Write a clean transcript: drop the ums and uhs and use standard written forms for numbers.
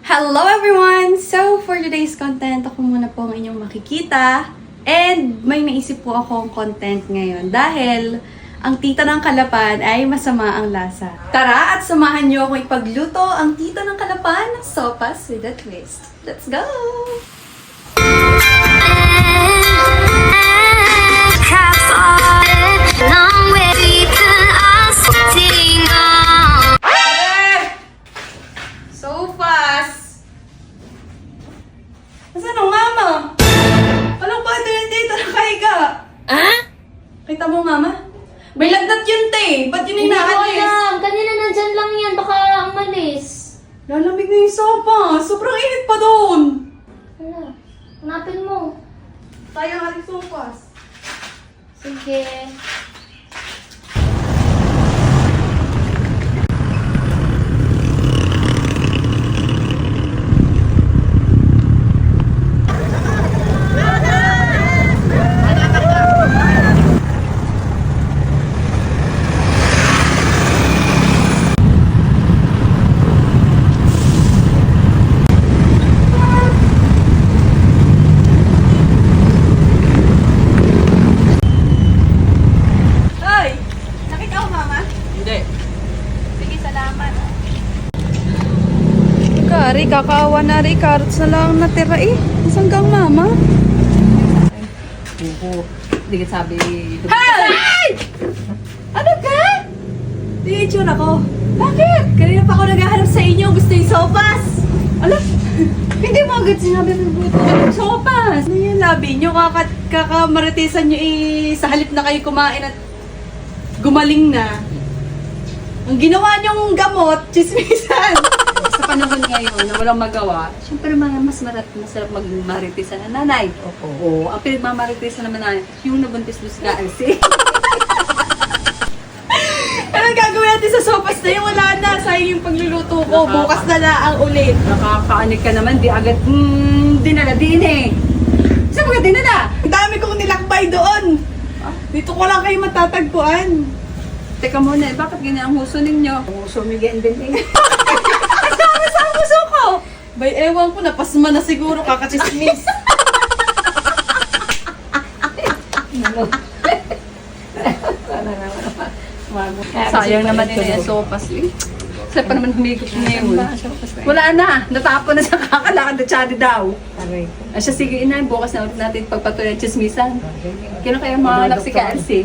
Hello everyone! So, for today's content, ako muna po ang inyong makikita. And may naisip po akong content ngayon dahil ang tita ng Kalapan ay masama ang lasa. Tara at samahan niyo akong ipagluto ang tita ng Kalapan ng sopas with a twist. Let's go! So fast! Nasaan ang mama? Walang pa din dito nakahiga. Kita mo, mama? May lagnat yun, te. Ba't yun Hindi ko inaalis? alam. Kanina nandyan lang yan. Baka umalis. Lalamig na yung sopa. Sobrang init pa doon. Hala. Hanapin mo. Sayang ating sopas. Sige. Ay! Nakita ko, mama? Hindi. Sige, salamat. Kari, kakaawa na rin. Carrots na lang natira eh. Nasaan kang mama? Buko. Hindi ka sabi. Hey! Ano ka? Di itsura ko. Bakit? Kanina pa ako naghahanap sa inyo. Gusto yung sopas. Alam, hindi mo agad sinabi ng buto ng sopas. Ano yung labi nyo? Kakamaritisan nyo eh. Sa halip na kayo kumain at gumaling na. Ang ginawa nyong gamot, chismisan. Sa panahon ngayon na walang magawa, syempre masarap maging maritisan na nanay. Oo. Ang pinagmamaritisan naman na yung nabuntis doon sa LC. Anong gagawin natin sa sopas na yun? Wala na. Sayang yung pagluluto ko. Bukas na lang ulit. Nakakaanik ka naman, di agad dinala din eh. Saan mo ka dinala? Ang dami kong nilakbay doon. Dito ko lang kayo matatagpuan. Teka muna, bakit ganyan ang huso ninyo? Ang huso may din eh. Kasama sa puso ko. Bay, ewan ko, napasma na siguro, kakachismis. Sayang naman din yung sopas eh. Saan pa naman humigop ngayon? Wala na, natapon na sa kakalakad na tsadi daw. Siya, sige inay, bukas na ulit natin pagpatuloy ang chismisan. Kino kaya mga anak si Kasi?